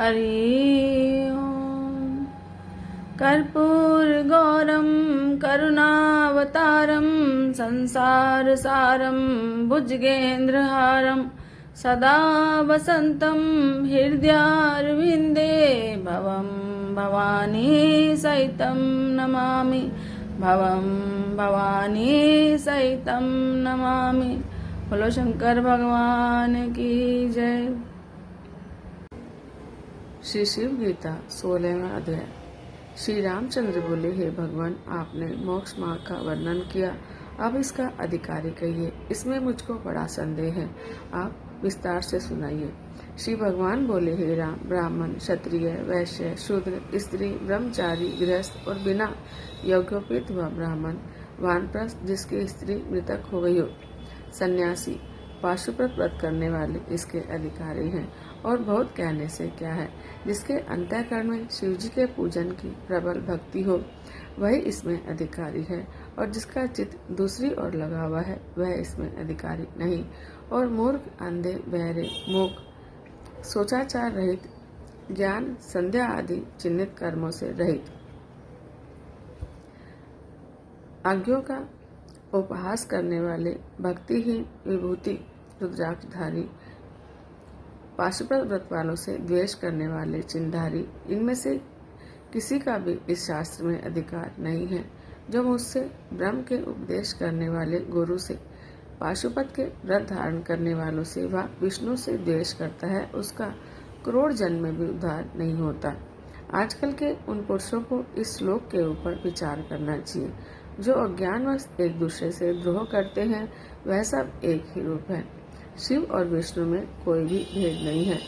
हरि ओम। कर्पूरगौरं करुणावतारं संसारसारं भुजगेन्द्रहारं सदा वसन्तं हृदयारविन्दे भवं भवानी सहितं नमामि। भवं भवानी सहितं नमामि। बोलो शंकर भगवान की जय। श्री शिव गीता 16वां अध्याय। श्री रामचंद्र बोले, हे भगवान, आपने मोक्ष मार्ग का वर्णन किया, अब इसका अधिकारी कहिए। इसमें मुझको बड़ा संदेह है, आप विस्तार से सुनाइए। श्री भगवान बोले, हे राम, ब्राह्मण, क्षत्रिय, वैश्य, शूद्र, स्त्री, ब्रह्मचारी, गृहस्थ और बिना यज्ञोपवीत हुआ ब्राह्मण, वानप्रस्थ जिसकी स्त्री मृतक हो गई हो, सन्यासी, पाशुपत व्रत करने वाले इसके अधिकारी हैं। और बहुत कहने से क्या है, जिसके अंतःकरण में शिव जी के पूजन की प्रबल भक्ति हो, वही इसमें अधिकारी है। और जिसका चित्त दूसरी ओर लगा हुआ है, वह इसमें अधिकारी नहीं। और मूर्ख, अंधे, बहरे, मूक, सोचाचार रहित, ज्ञान, संध्या आदि चिन्हित कर्मों से रहित, आज्ञों का उपहास करने वाले, भक्तिहीन, विभूति रुद्राक्षधारी, पाशुपत व्रत वालों से द्वेष करने वाले, चिन्हधारी, इनमें से किसी का भी इस शास्त्र में अधिकार नहीं है। जो मुझसे ब्रह्म के उपदेश करने वाले गुरु से, पाशुपत के व्रत धारण करने वालों से व विष्णु से द्वेष करता है, उसका करोड़ जन्म में भी उद्धार नहीं होता। आजकल के उन पुरुषों को इस श्लोक के ऊपर विचार करना चाहिए। जो अज्ञानवश एक दूसरे से द्रोह करते हैं, वह सब एक ही रूप है। शिव और विष्णु में कोई भी भेद नहीं है।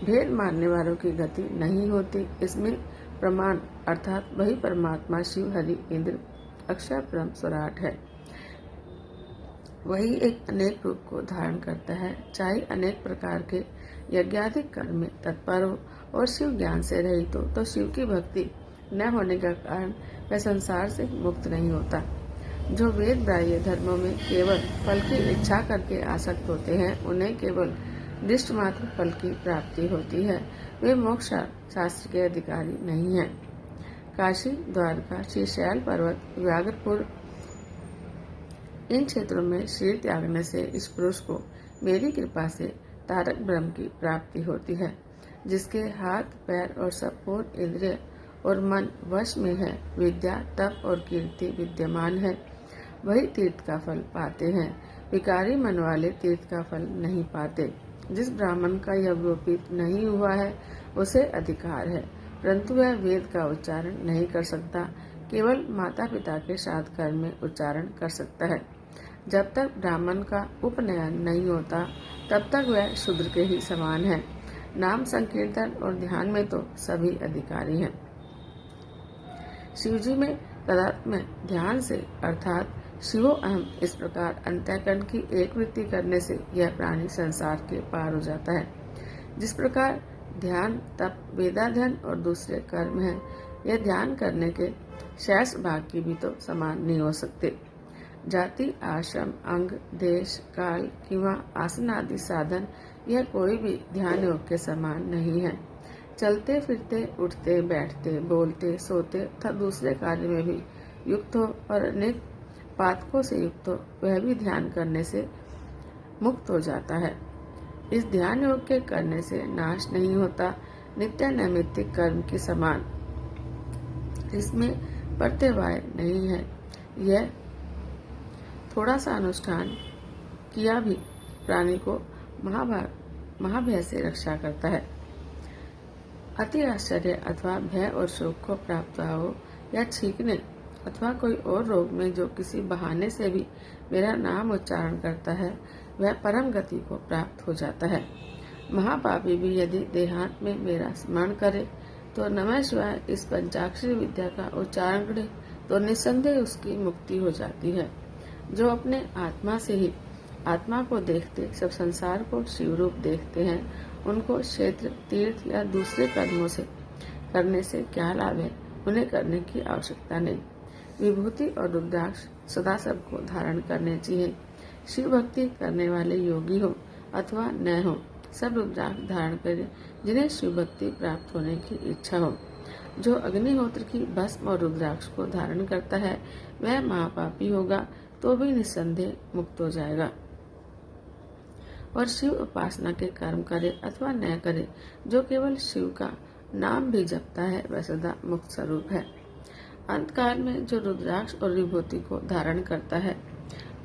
भेद मानने वालों की गति नहीं होती। इसमें प्रमाण अर्थात वही परमात्मा शिव, हरि, इंद्र, अक्षर ब्रह्म स्वराट है। वही एक अनेक रूप को धारण करता है, चाहे अनेक प्रकार के यज्ञाधिक कर्म में तत्पर हो और शिव ज्ञान से रहित हो, तो शिव की भक्ति न होने का कारण वह संसार से मुक्त नहीं होता। जो वेद बाह्य धर्मों में केवल फल की इच्छा करके आसक्त होते हैं, उन्हें केवल दृष्ट मात्र फल की प्राप्ति होती है। वे मोक्ष शास्त्र के अधिकारी नहीं हैं। काशी, द्वारका, श्रीशैल पर्वत, व्याघ्रपुर, इन क्षेत्रों में शरीर त्यागने से इस पुरुष को मेरी कृपा से तारक ब्रह्म की प्राप्ति होती है। जिसके हाथ, पैर और सब पूर्ण इंद्रिय और मन वश में है, विद्या, तप और कीर्ति विद्यमान है, वही तीर्थ का फल पाते हैं। विकारी मन वाले तीर्थ का फल नहीं पाते। जिस ब्राह्मण का यज्ञोपवीत नहीं हुआ है, उसे अधिकार है, परंतु वह वेद का उच्चारण नहीं कर सकता, केवल माता पिता के श्राद्ध कर्म में उच्चारण कर सकता है। जब तक ब्राह्मण का उपनयन नहीं होता, तब तक वह शूद्र के ही समान है। नाम संकीर्तन और ध्यान में तो सभी अधिकारी हैं। शिवजी में तदात्म ध्यान से अर्थात शिवो अहम इस प्रकार अंतःकरण की एक वृत्ति करने से यह प्राणी संसार के पार हो जाता है। जिस प्रकार ध्यान, तप, वेदाध्ययन और दूसरे कर्म हैं, यह ध्यान करने के शेष भाग की भी तो समान नहीं हो सकते। जाति, आश्रम, अंग, देश, काल किंवा आसन आदि साधन, यह कोई भी ध्यान योग के समान नहीं है। चलते फिरते, उठते बैठते, बोलते सोते तथा दूसरे कार्य में भी युक्त हो और अनेक पातकों से युक्त हो, वह भी ध्यान करने से मुक्त हो जाता है। इस ध्यान योग के करने से नाश नहीं होता, नित्य नैमित्तिक कर्म के समान इसमें प्रत्यवाय नहीं है। यह थोड़ा सा अनुष्ठान किया भी प्राणी को महाभय से रक्षा करता है। अति आश्चर्य अथवा भय और शोक को प्राप्त हो या छींकने अथवा कोई और रोग में जो किसी बहाने से भी मेरा नाम उच्चारण करता है, वह परम गति को प्राप्त हो जाता है। महापापी भी यदि देहांत में मेरा स्मरण करे तो नमः शिवाय इस पंचाक्षरी विद्या का उच्चारण करे, तो निस्संदेह उसकी मुक्ति हो जाती है। जो अपने आत्मा से ही आत्मा को देखते सब संसार को शिव रूप देखते हैं, उनको क्षेत्र, तीर्थ या दूसरे कर्मों से करने से क्या लाभ है, उन्हें करने की आवश्यकता नहीं। विभूति और रुद्राक्ष सदा सबको धारण करने चाहिए। शिव भक्ति करने वाले योगी हो अथवा न हो, सब रुद्राक्ष धारण करें जिन्हें शिव भक्ति प्राप्त होने की इच्छा हो। जो अग्निहोत्र की भस्म और रुद्राक्ष को धारण करता है वह महापापी होगा तो भी निस्संदेह मुक्त हो जाएगा। और शिव उपासना के कर्म करे अथवा न करे, जो केवल शिव का नाम भी जपता है वह सदा मुक्त स्वरूप है। अंतकाल में जो रुद्राक्ष और विभूति को धारण करता है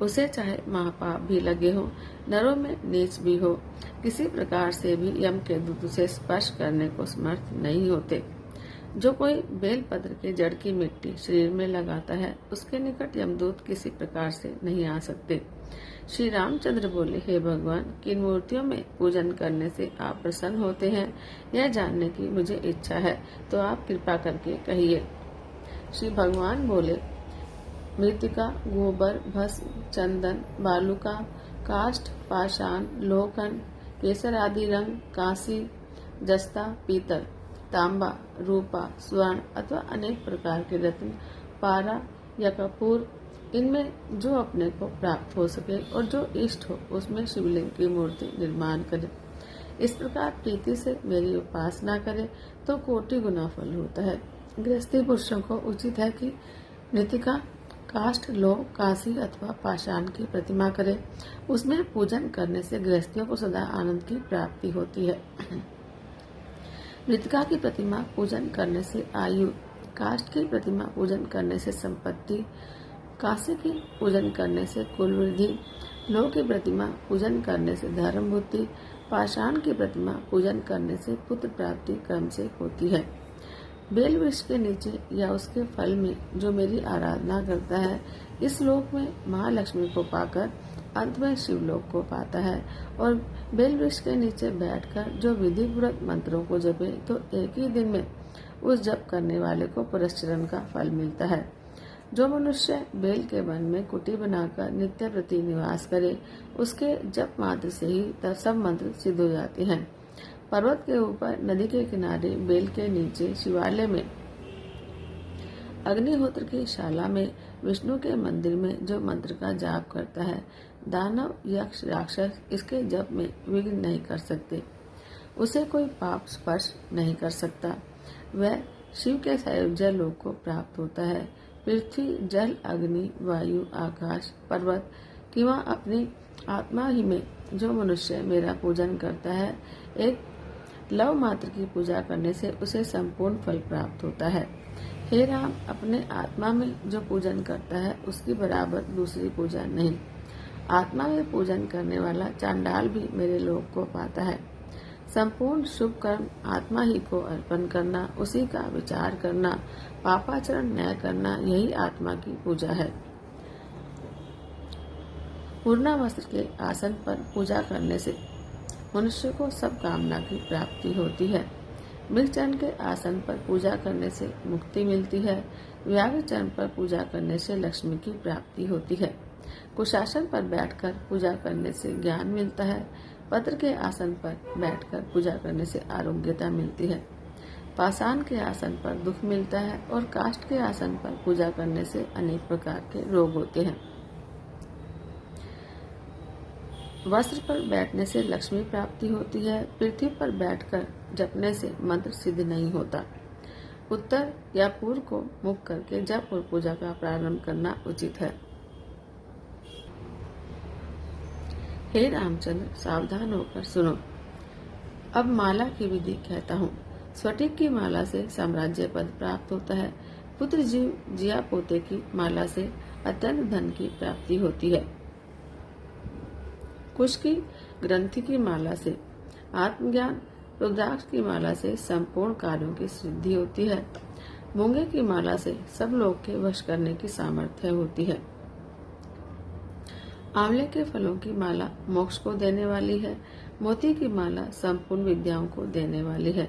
उसे चाहे महापाप भी लगे हो, नरों में नीच भी हो, किसी प्रकार से भी यम के दूत उसे स्पर्श करने को समर्थ नहीं होते। जो कोई बेलपत्र के जड़ की मिट्टी शरीर में लगाता है उसके निकट यमदूत किसी प्रकार से नहीं आ सकते। श्री रामचंद्र बोले, हे भगवान, किन मूर्तियों में पूजन करने से आप प्रसन्न होते हैं यह जानने की मुझे इच्छा है, तो आप कृपा करके कहिए। श्री भगवान बोले, मृतिका, गोबर, भस्म, चंदन, बालुका, काष्ठ, पाषाण, लोहकन, केसर आदि रंग, कांसी, जस्ता, पीतल, तांबा, रूपा, स्वर्ण अथवा अनेक प्रकार के रत्न, पारा या कपूर, इनमें जो अपने को प्राप्त हो सके और जो इष्ट हो उसमें शिवलिंग की मूर्ति निर्माण करे। इस प्रकार प्रीति से मेरी उपासना करे तो कोटि गुना फल होता है। गृहस्थी पुरुषों को उचित है कि मृतिका, काष्ठ, लोह, कांसी अथवा पाषाण की प्रतिमा करे। उसमें पूजन करने से गृहस्थियों को सदा आनंद की प्राप्ति होती है। मृतिका की प्रतिमा पूजन करने से आयु, काष्ठ की प्रतिमा पूजन करने से संपत्ति, कांसे की पूजन करने से कुल वृद्धि, लोह की प्रतिमा पूजन करने से धर्म बुद्धि, पाषाण की प्रतिमा पूजन करने से पुत्र प्राप्ति क्रम से होती है। बेल वृक्ष के नीचे या उसके फल में जो मेरी आराधना करता है इस लोक में महालक्ष्मी को पाकर अंत में शिवलोक को पाता है। और बेल वृक्ष के नीचे बैठकर जो विधि पूर्वक मंत्रों को जपे तो एक ही दिन में उस जप करने वाले को पुरस्चरण का फल मिलता है। जो मनुष्य बेल के वन में कुटी बनाकर नित्य प्रति निवास करे उसके जप मात्र से ही सब मंत्र सिद्ध हो जाते हैं। पर्वत के ऊपर, नदी के किनारे, बेल के नीचे, शिवालय में, अग्निहोत्र की शाला में, विष्णु के मंदिर में जो मंत्र का जाप करता है दानव, यक्ष, राक्षस इसके जप में विघ्न नहीं कर सकते। उसे कोई पाप स्पर्श नहीं कर सकता। वह शिव के सायुज्य लोक को प्राप्त होता है। पृथ्वी, जल, अग्नि, वायु, आकाश, पर्वत किंवा अपनी आत्मा ही में जो मनुष्य मेरा पूजन करता है, एक लव मात्र की पूजा करने से उसे संपूर्ण फल प्राप्त होता है। हे राम, अपने आत्मा में जो पूजन करता है उसकी बराबर दूसरी पूजा नहीं। आत्मा में पूजन करने वाला चांडाल भी मेरे लोक को पाता है। संपूर्ण शुभ कर्म आत्मा ही को अर्पण करना, उसी का विचार करना, पापाचरण न करना, यही आत्मा की पूजा है। पूर्णा वस्त्र के आसन पर पूजा करने से मनुष्य को सब कामना की प्राप्ति होती है। मृगचरण के आसन पर पूजा करने से मुक्ति मिलती है। व्याघ्रचरण पर पूजा करने से लक्ष्मी की प्राप्ति होती है। कुशासन पर बैठकर पूजा करने से ज्ञान मिलता है। पत्र के आसन पर बैठकर पूजा करने से आरोग्यता मिलती है। पाषाण के आसन पर दुख मिलता है और काष्ठ के आसन पर पूजा करने से अनेक प्रकार के रोग होते हैं। वस्त्र पर बैठने से लक्ष्मी प्राप्ति होती है। पृथ्वी पर बैठकर जपने से मंत्र सिद्ध नहीं होता। उत्तर या पूर्व को मुख करके जप और पूजा का प्रारंभ करना उचित है। हे रामचंद्र, सावधान होकर सुनो। अब माला की विधि कहता हूँ। स्फटिक की माला से साम्राज्य पद प्राप्त होता है। पुत्र जीव जिया पोते की माला से अत्यंत धन की प्राप्ति होती है। कुश की ग्रंथि की माला से आत्मज्ञान, रुद्राक्ष की माला से संपूर्ण कार्यों की सिद्धि होती है। मूंगे की माला से सब लोग के वश करने की सामर्थ्य होती है। आंवले के फलों की माला मोक्ष को देने वाली है। मोती की माला संपूर्ण विद्याओं को देने वाली है।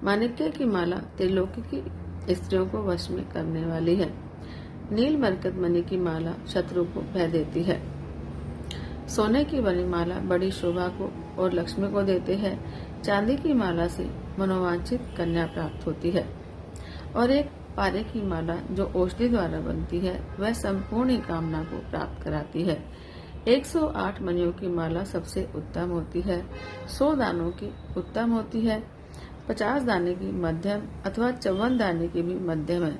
माणिक्य की माला त्रिलोकी की स्त्रियों को वश में करने वाली है। नील मरकत मणि की माला शत्रु को भय देती है। सोने की बनी माला बड़ी शोभा को और लक्ष्मी को देते हैं। चांदी की माला से मनोवांछित कन्या प्राप्त होती है। और एक पारे की माला जो औषधि द्वारा बनती है वह संपूर्ण कामना को प्राप्त कराती है। 108 मणियों की माला सबसे उत्तम होती है। 100 दानों की उत्तम होती है। 50 दाने की मध्यम अथवा 54 दाने की भी मध्यम है।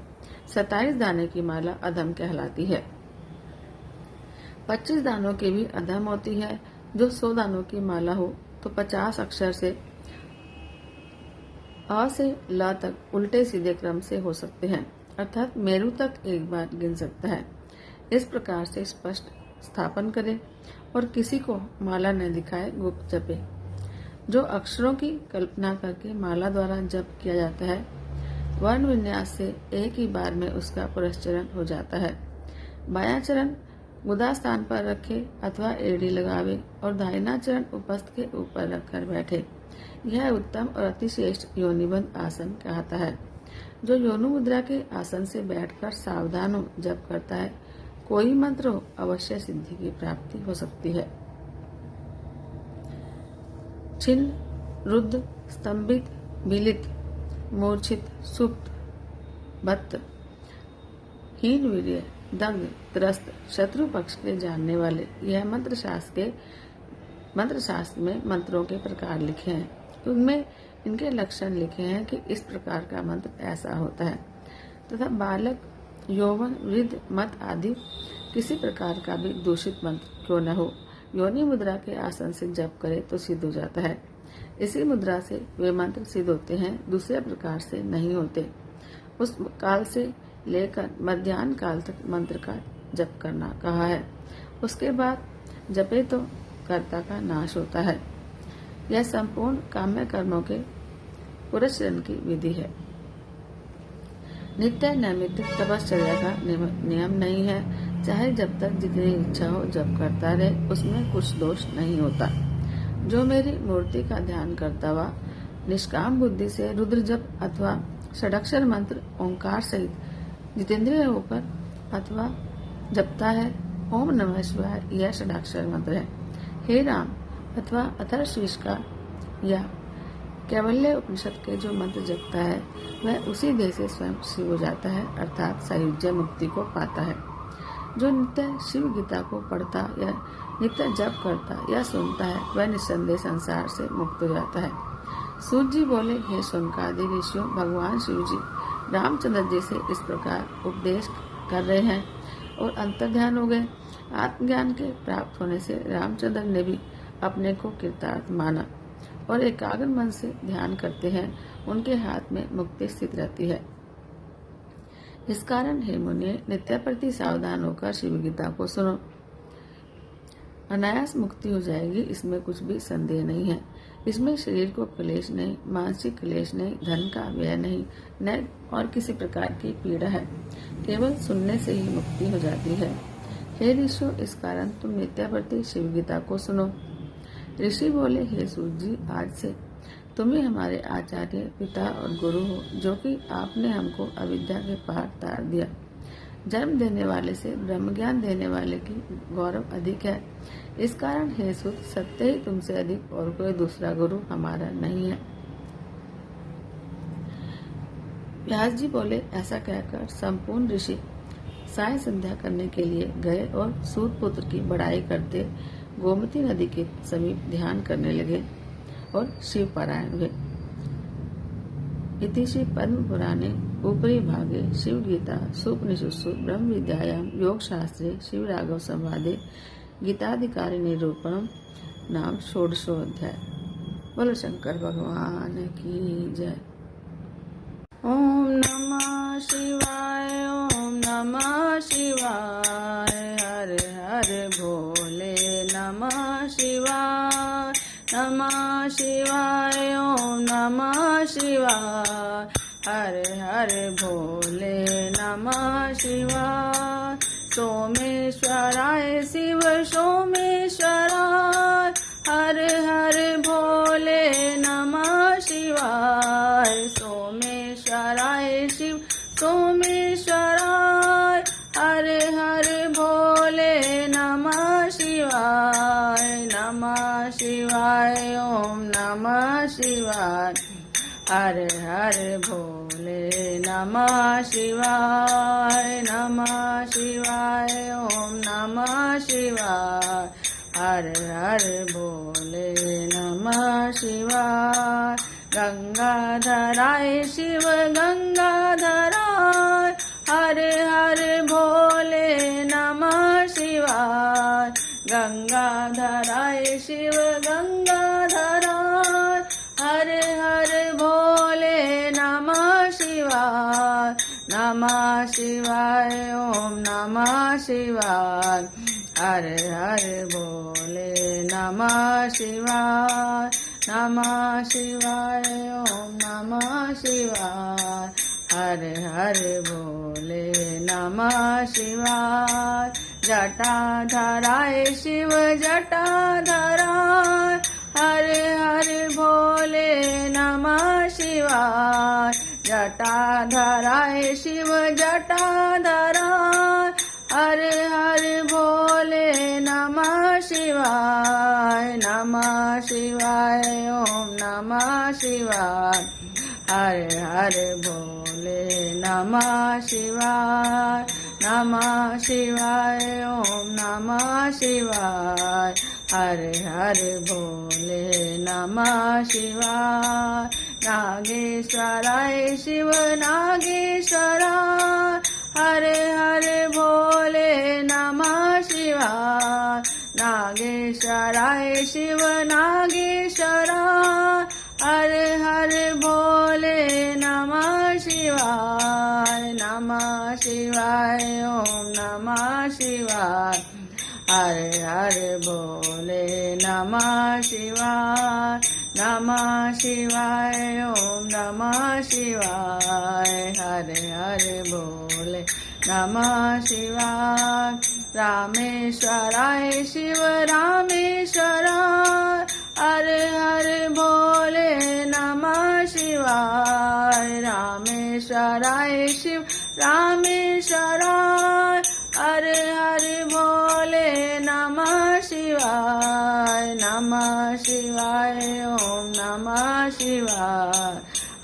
27 दाने की माला अधम कहलाती है। 25 दानों की भी अधम होती है। जो 100 दानों की माला हो तो 50 अक्षर से अ से ल तक उल्टे सीधे क्रम से हो सकते हैं, अर्थात मेरु तक एक बार गिन सकता है। इस प्रकार से स्पष्ट स्थापन करे और किसी को माला न दिखाए, गुप्त जपे। जो अक्षरों की कल्पना करके माला द्वारा जप किया जाता है, वर्ण विन्यास से एक ही बार में उसका पुरस्चरण हो जाता है। बायां चरण गुदा स्थान पर रखे अथवा एड़ी लगावे और दाहिना चरण उपस्थ के ऊपर रखकर बैठे। यह उत्तम और अतिश्रेष्ठ योनिबंध आसन कहता है। जो योनु मुद्रा के आसन से बैठकर सावधान हो जप करता है, कोई मंत्र हो, अवश्य सिद्धि की प्राप्ति हो सकती है। छिन्न, रुद्ध, स्तंभित, विलित, मूर्छित, सुप्त, बत्त, हीन वीर्य, दंग, त्रस्त, शत्रु पक्ष के जानने वाले, यह मंत्र शास्त्र में मंत्रों के प्रकार लिखे हैं। उनमें इनके लक्षण लिखे हैं कि इस प्रकार का मंत्र ऐसा होता है, तथा बालक, यौवन, वृद्ध, मत आदि किसी प्रकार का भी दूषित मंत्र क्यों न हो, योनि मुद्रा के आसन से जप करे तो सिद्ध हो जाता है। इसी मुद्रा से वे मंत्र सिद्ध होते हैं, दूसरे प्रकार से नहीं होते। उस काल से लेकर मध्याह्न काल तक मंत्र का जप करना कहा है। उसके बाद जपे तो कर्ता का नाश होता है। यह संपूर्ण काम्य कर्मों के पुरस्चरण की विधि है। नित्य नैमित्त तपश्चर्या का नियम नहीं है। चाहे जब तक जितनी इच्छा हो जप करता रहे, उसमें कुछ दोष नहीं होता। जो मेरी मूर्ति का ध्यान करता हुआ निष्काम बुद्धि से रुद्र जप अथवा षडाक्षर मंत्र ओंकार सहित जितेंद्रिय होकर अथवा जपता है, ओम नमः शिवाय यह षडाक्षर मंत्र है। हे राम अथवा अथर्वशीर्ष का या कैवल्य उपनिषद के जो मंत्र जपता है, वह उसी देह से स्वयं शिव हो जाता है, अर्थात सायुज्य मुक्ति को पाता है। जो नित्य शिव गीता को पढ़ता या नित्य जप करता या सुनता है, वह निस्संदेह संसार से मुक्त हो जाता है। सूत जी बोले, हे शौनकादि ऋषियों, भगवान शिव जी रामचंद्र जी से इस प्रकार उपदेश कर रहे हैं और अंतर्ध्यान हो गए। आत्मज्ञान के प्राप्त होने से रामचंद्र ने भी अपने को कृतार्थ माना और एकाग्र मन से ध्यान करते हैं, उनके हाथ में मुक्ति स्थित रहती है। इस कारण हे मुनिये, नित्य प्रति सावधान होकर शिव गीता को सुनो, अनायास मुक्ति हो जाएगी, इसमें कुछ भी संदेह नहीं है। इसमें शरीर को क्लेश नहीं, मानसिक क्लेश नहीं, धन का व्यय नहीं, न और किसी प्रकार की पीड़ा है। केवल सुनने से ही मुक्ति हो जाती है। हे ऋषियों, इस कारण तुम नित्य प्रति शिव गीता को सुनो। ऋषि बोले, हे सूत जी, आज से तुम ही हमारे आचार्य, पिता और गुरु हो, जो कि आपने हमको अविद्या के पार तार दिया। जन्म देने वाले से ब्रह्म ज्ञान देने वाले की गौरव अधिक है। इस कारण हे सूत, सत्य ही तुमसे अधिक और कोई दूसरा गुरु हमारा नहीं है। व्यास जी बोले, ऐसा कहकर संपूर्ण ऋषि साय संध्या करने के लिए गए और सूत पुत्र की बड़ाई करते गोमती नदी के समीप ध्यान करने लगे और शिव पारायण हुए। इति श्री पद्म पुराणे ऊपरी भागे शिव गीता सुपनिषत्सु ब्रह्म विद्यायाम योग शास्त्रे शिव राघव संवादे गीताधिकारी निरूपणम नाम षोडशोऽध्याय। बोलो शंकर भगवान की जय। ओम नमः शिवाय, ओम नमः शिवाय, हर हर भोले नमः शिवाय, नमः शिवाय, ओम नमः शिवाय, हर हर भोले नमः शिवाय। सोमेश्वराय शिव सोमेश्वराय, हर हर भोले नमः शिवाय। सोमेश्वराय शिव सोमेश्वराय, हर हर भोले नमः शिवाय। नमः शिवाय, ओम नमः शिवाय, हर हर भोले नमः शिवाय नमः शिवाय ओम नमः शिवाय हर हर भोले नमः शिवाय गंगाधराय शिव गंगाधराय हर हर भोले नमः शिवाय गंगाधराय शिव गंगाधराय हर हर भोले नमः शिवाय ओम नमः शिवाय हर हर भोले नमः शिवाय ओम नमः शिवाय हर हर भोले नमः शिवाय जटाधराय शिव जटाधराय हर हर भोले नमः शिवाय जटाधराय शिव जटाधराय हर हर भोले नमः शिवाय ओम नमः शिवाय हर हर भोले नमः शिवाय ओम नमः शिवाय हर हर भोले नमः शिवाय नागेश्वराय शिव नागेश्वराय हर हर भोले नमः शिवाय नागेश्वराय शिव नागेश्वराय हर हर भोले नमः शिवाय ओम नमः शिवाय हर हर भोले नमः शिवाय ओम नमः शिवाय हर हर भोले नमः शिवाय रामेश्वराय शिव रामेश्वराय हर हर भोले नमः शिवाय रामेश्वराय शिव रामेश्वराय हर हर भोले नमः शिवाय ओम नमः शिवाय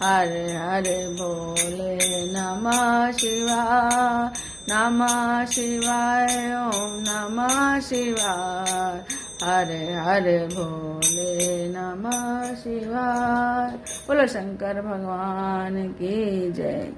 हर हर भोले नमः शिवाय ओम नमः शिवाय हर हर भोले नमः शिवाय। बोलो शंकर भगवान की जय।